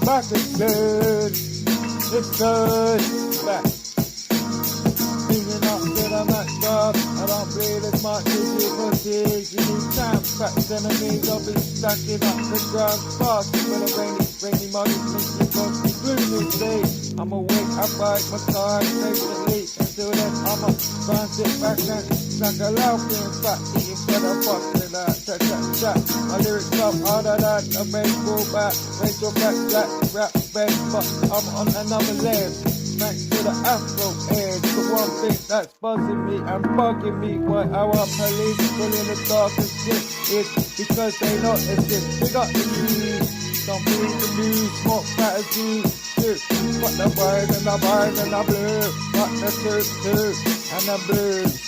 Back again. It's good. Back. Feeling up to the max up. I don't bleed as much as you fatigue. You need time. Cracks enemies. I'll be stacking up the ground fast. When a rainy money makes me constantly gloomy today. I'm awake, I bite my time patiently. Until then, I'ma try and sit back and snack a loud feeling fat. Eating better, fucking that. Chat. My lyrics up harder than a baseball bat. Baseball back, black, rap, bass. But I'm on another level. Thanks to the Afro edge. The one thing that's buzzing me and bugging me. Why our police pulling the darkest shit is because they not exist. Big up the news. Don't believe the news. Smoke strategy. Fuck the boys and the boys and the blue. Fuck the truth too. And the blues.